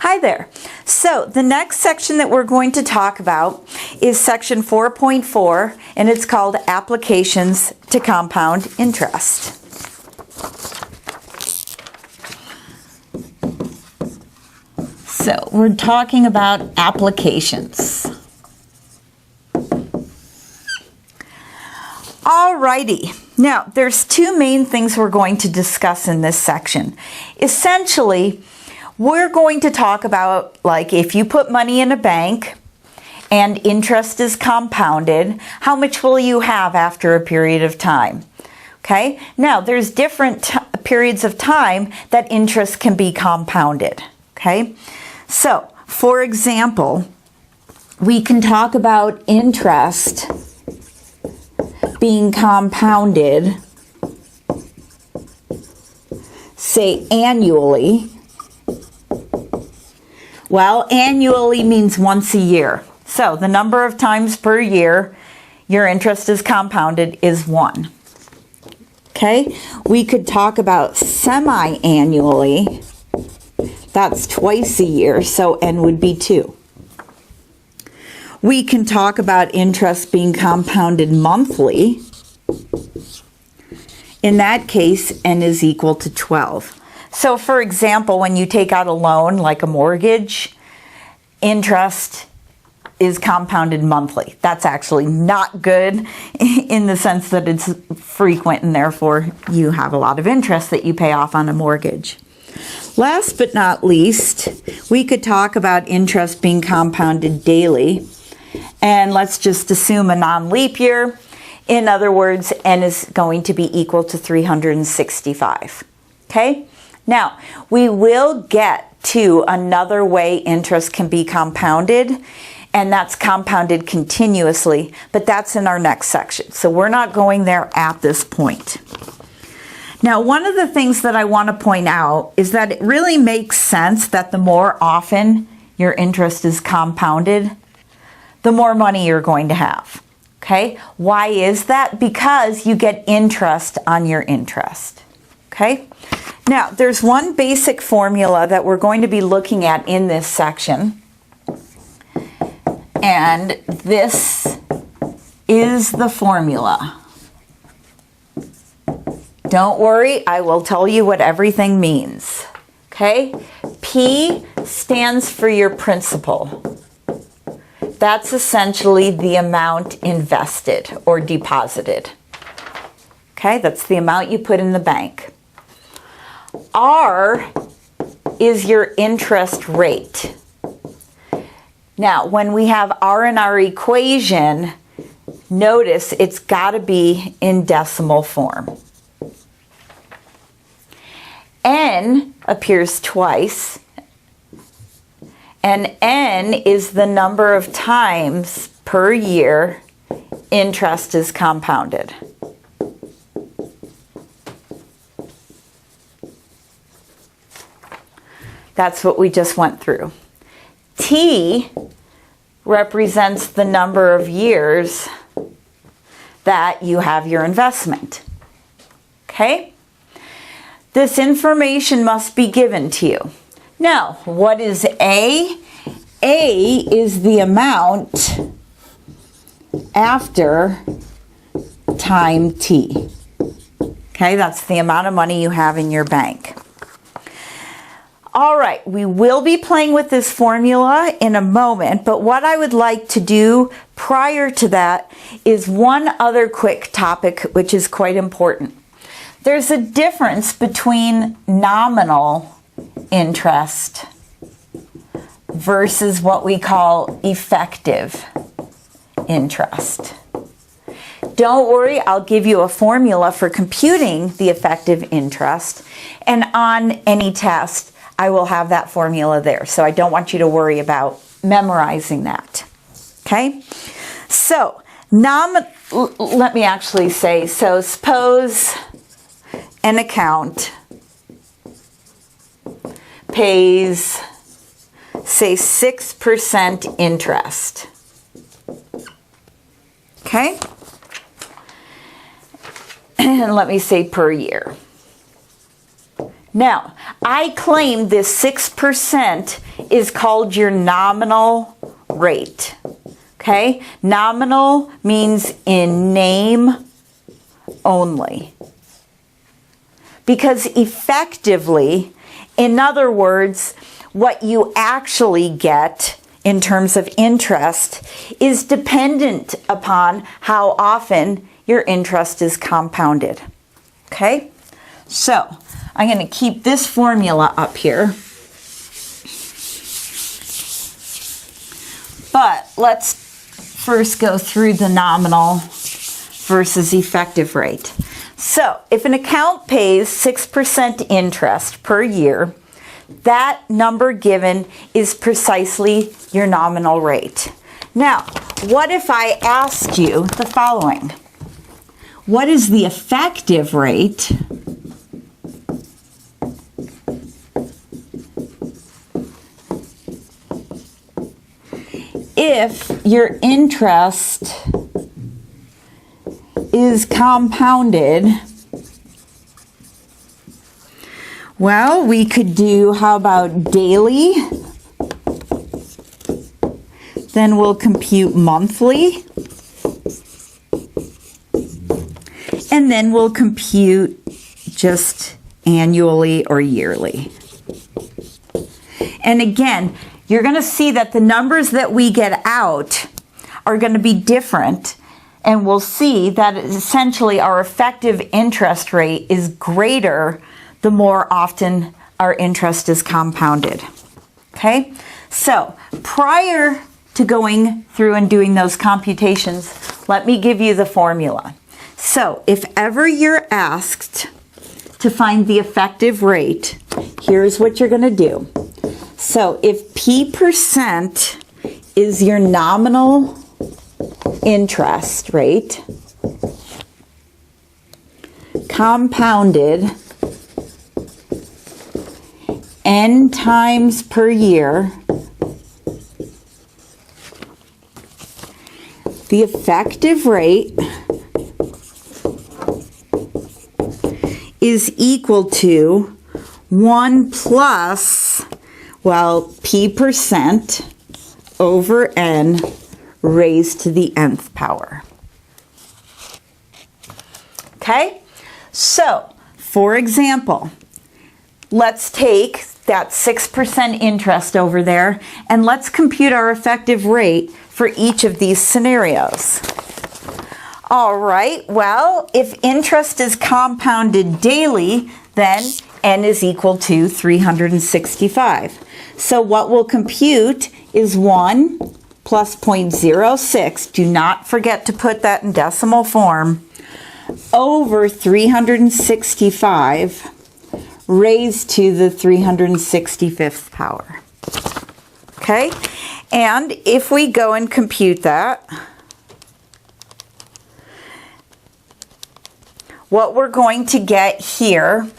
Hi there. So the next section that we're going to talk about is section 4.4, and it's called Applications to Compound Interest. So we're talking about applications. Alrighty. Now, there's two main things we're going to discuss in this section. Essentially, we're going to talk about, like, if you put money in a bank and interest is compounded, how much will you have after a period of time? Okay? Now, there's different periods of time that interest can be compounded. Okay? So, for example, we can talk about interest being compounded, say, annually. Well, annually means once a year. So the number of times per year your interest is compounded is 1. Okay? We could talk about semi-annually. That's twice a year, so N would be 2. We can talk about interest being compounded monthly. In that case, N is equal to 12. So for example, when you take out a loan, like a mortgage, interest is compounded monthly. That's actually not good in the sense that it's frequent and therefore you have a lot of interest that you pay off on a mortgage. Last but not least, we could talk about interest being compounded daily. And let's just assume a non-leap year. In other words, N is going to be equal to 365. Okay? Now, we will get to another way interest can be compounded, and that's compounded continuously, but that's in our next section. So we're not going there at this point. Now, one of the things that I want to point out is that it really makes sense that the more often your interest is compounded, the more money you're going to have. Okay? Why is that? Because you get interest on your interest. Okay? Now, there's one basic formula that we're going to be looking at in this section. And this is the formula. Don't worry, I will tell you what everything means. Okay? P stands for your principal. That's essentially the amount invested or deposited. Okay, that's the amount you put in the bank. R is your interest rate. Now, when we have R in our equation, notice it's got to be in decimal form. N appears twice. And N is the number of times per year interest is compounded. That's what we just went through. T represents the number of years that you have your investment. Okay? This information must be given to you. Now, what is A? A is the amount after time T. Okay, that's the amount of money you have in your bank. All right, we will be playing with this formula in a moment, but what I would like to do prior to that is one other quick topic which is quite important. There's a difference between nominal interest versus what we call effective interest. Don't worry, I'll give you a formula for computing the effective interest, and on any test I will have that formula there, so I don't want you to worry about memorizing that. Okay? So, let me actually say, so suppose an account pays, say, 6% interest. Okay? And let me say per year. Now, I claim this 6% is called your nominal rate. Okay? Nominal means in name only. Because effectively, in other words, what you actually get in terms of interest is dependent upon how often your interest is compounded. Okay? So, I'm going to keep this formula up here. But let's first go through the nominal versus effective rate. So, if an account pays 6% interest per year, that number given is precisely your nominal rate. Now, what if I asked you the following? What is the effective rate if your interest is compounded? Well, we could do, how about daily? Then we'll compute monthly. And then we'll compute just annually or yearly. And again, you're going to see that the numbers that we get out are going to be different. And we'll see that essentially our effective interest rate is greater the more often our interest is compounded. Okay? So, prior to going through and doing those computations, let me give you the formula. So, if ever you're asked to find the effective rate, here's what you're going to do. So, if P% is your nominal interest rate, compounded N times per year, the effective rate is equal to 1 plus, well, P% over N raised to the nth power. Okay? So, for example, let's take that 6% interest over there and let's compute our effective rate for each of these scenarios. All right, well, if interest is compounded daily, then N is equal to 365. So what we'll compute is 1 plus 0.06, do not forget to put that in decimal form, over 365 raised to the 365th power. Okay? And if we go and compute that, what we're going to get here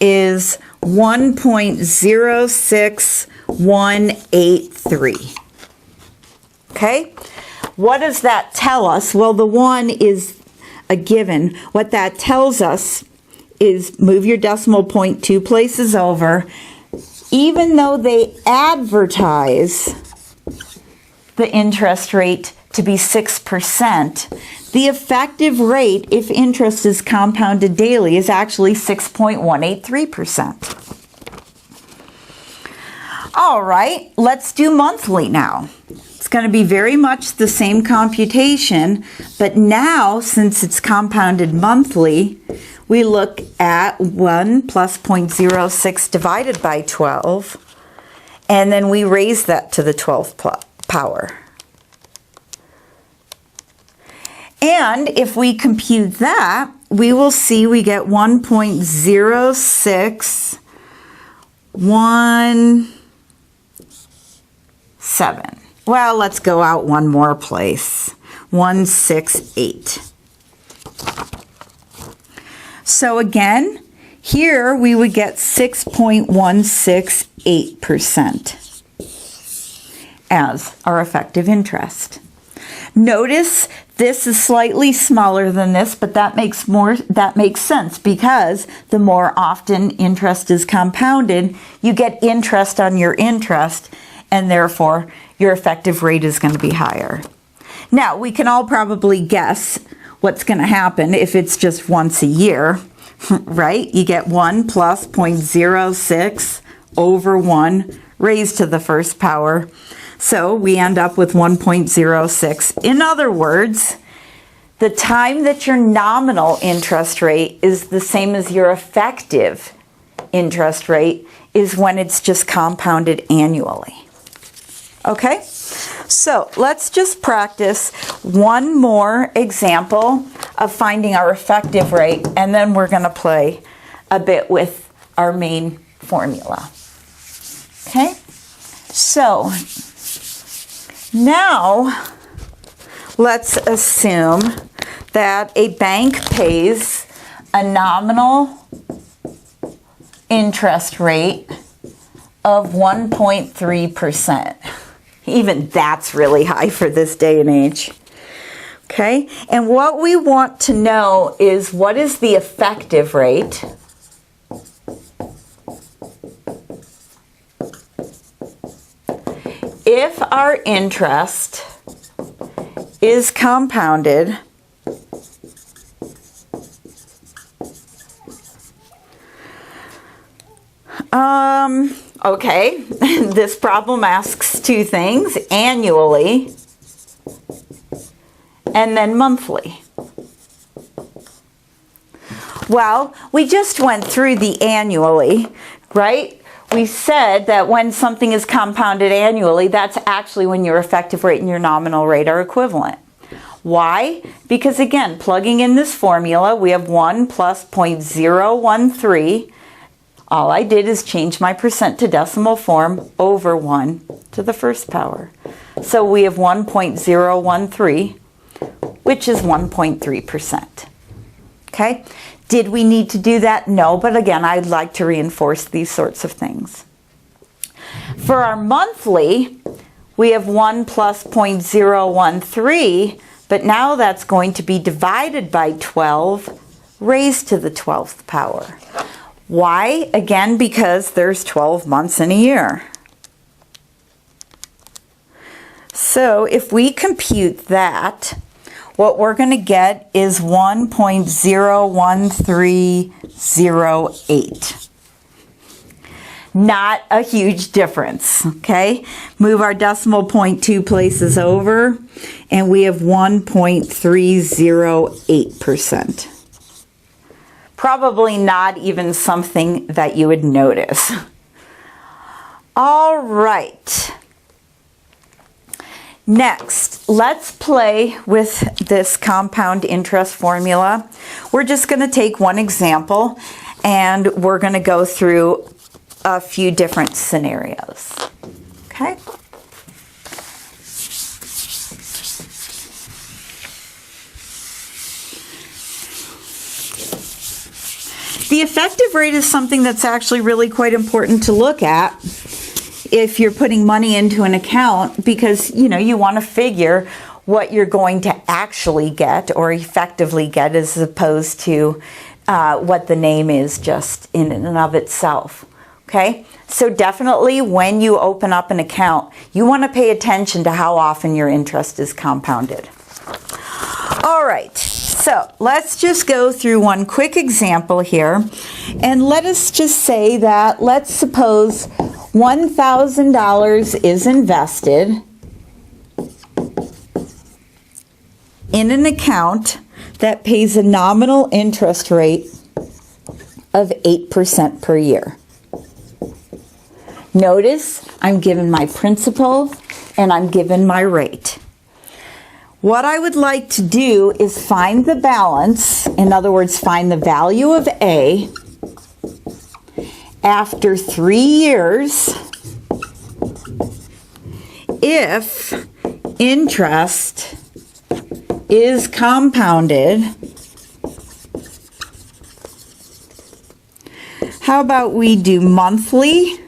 is 1.06183. Okay? What does that tell us? Well, the 1 is a given. What that tells us is move your decimal point 2 places over. Even though they advertise the interest rate to be 6%, the effective rate, if interest is compounded daily, is actually 6.183%. All right, let's do monthly now. It's going to be very much the same computation, but now, since it's compounded monthly, we look at 1 plus 0.06 divided by 12, and then we raise that to the 12th power. And if we compute that, we will see we get 1.0617. Well, let's go out one more place. 168. So again, here we would get 6.168% as our effective interest. Notice This is slightly smaller than this, but that makes sense because the more often interest is compounded, you get interest on your interest, and therefore your effective rate is going to be higher. Now, we can all probably guess what's going to happen if it's just once a year, right? You get 1 plus 0.06 over 1 raised to the first power. So we end up with 1.06. In other words, the time that your nominal interest rate is the same as your effective interest rate is when it's just compounded annually. Okay? So let's just practice one more example of finding our effective rate, and then we're going to play a bit with our main formula. Okay? So now let's assume that a bank pays a nominal interest rate of 1.3%. Even that's really high for this day and age. Okay? And what we want to know is, what is the effective rate? If our interest is compounded okay, this problem asks two things: annually and then monthly. Well, we just went through the annually, right? We said that when something is compounded annually, that's actually when your effective rate and your nominal rate are equivalent. Why? Because again, plugging in this formula, we have 1 plus 0.013. All I did is change my percent to decimal form over 1 to the first power. So we have 1.013, which is 1.3%. Okay? Did we need to do that? No, but again, I'd like to reinforce these sorts of things. For our monthly, we have 1 plus 0.013, but now that's going to be divided by 12 raised to the 12th power. Why? Again, because there's 12 months in a year. So if we compute that, what we're going to get is 1.01308. Not a huge difference, okay? Move our decimal point 2 places over, and we have 1.308%. Probably not even something that you would notice. All right. Next, let's play with this compound interest formula. We're just going to take one example, and we're going to go through a few different scenarios. Okay? The effective rate is something that's actually really quite important to look at if you're putting money into an account, because you want to figure what you're going to actually get or effectively get, as opposed to what the name is just in and of itself. Okay? So definitely when you open up an account, you want to pay attention to how often your interest is compounded. All right. So let's just go through one quick example here, and let us just say that, let's suppose $1,000 is invested in an account that pays a nominal interest rate of 8% per year. Notice I'm given my principal and I'm given my rate. What I would like to do is find the balance, in other words, find the value of A after 3 years if interest is compounded. How about we do monthly,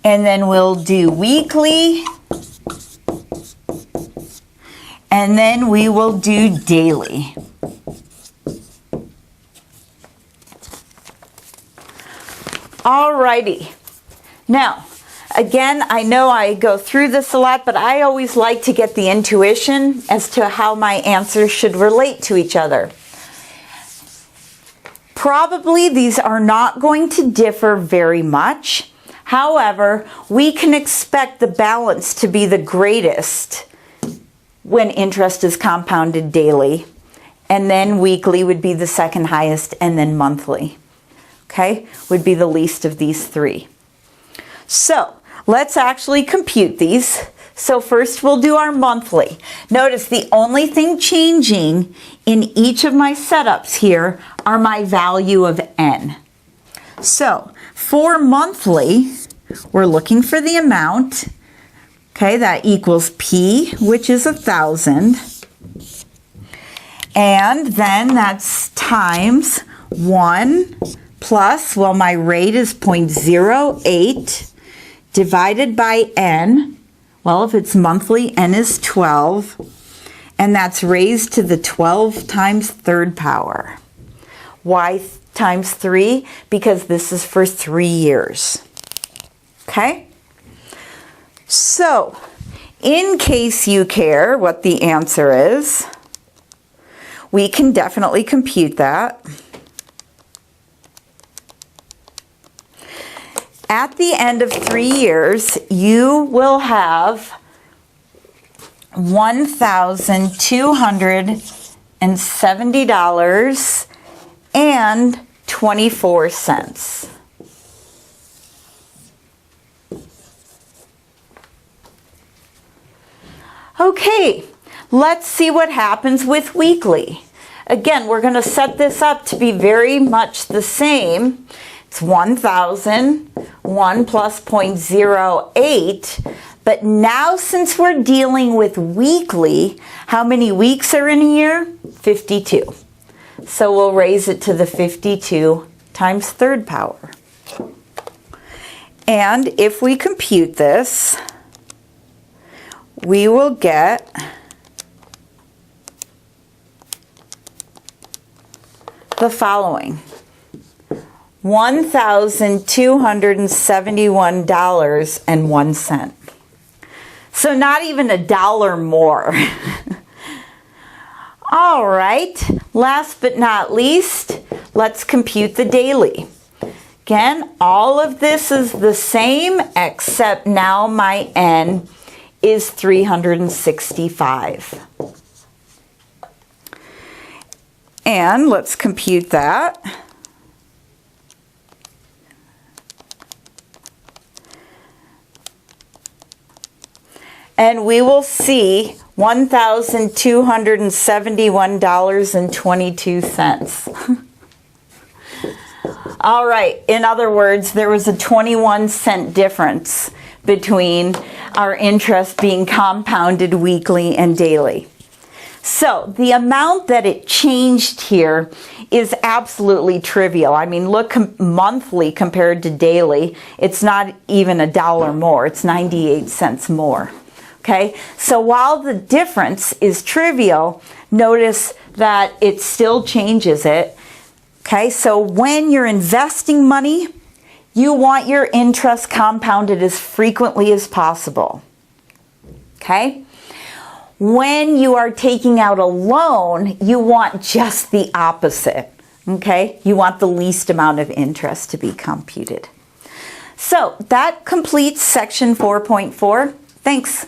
and then we'll do weekly, and then we will do daily. Alrighty. Now, again, I know I go through this a lot, but I always like to get the intuition as to how my answers should relate to each other. Probably these are not going to differ very much. However, we can expect the balance to be the greatest when interest is compounded daily, and then weekly would be the second highest, and then monthly, okay, would be the least of these three. So let's actually compute these. So first we'll do our monthly. Notice the only thing changing in each of my setups here are my value of n. So for monthly, we're looking for the amount. Okay, that equals P, which is 1,000. And then that's times 1 plus, well, my rate is 0.08 divided by n. Well, if it's monthly, n is 12. And that's raised to the 12 times third power. Why times 3? Because this is for 3 years. Okay? So, in case you care what the answer is, we can definitely compute that. At the end of 3 years, you will have $1,270.24. Okay, let's see what happens with weekly. Again, we're going to set this up to be very much the same. It's 1,000, 1 plus 0.08. But now since we're dealing with weekly, how many weeks are in a year? 52. So we'll raise it to the 52 times third power. And if we compute this, we will get the following: $1,271.01. So not even $1 more. All right, last but not least, let's compute the daily. Again, all of this is the same, except now my n is 365. And let's compute that. And we will see $1,271.22. All right, in other words, there was a 21-cent difference between our interest being compounded weekly and daily. So the amount that it changed here is absolutely trivial. I mean, look, monthly compared to daily, it's not even $1 more, it's 98 cents more. Okay, so while the difference is trivial, notice that it still changes it. Okay, so when you're investing money, you want your interest compounded as frequently as possible. Okay? When you are taking out a loan, you want just the opposite. Okay? You want the least amount of interest to be computed. So that completes section 4.4. Thanks.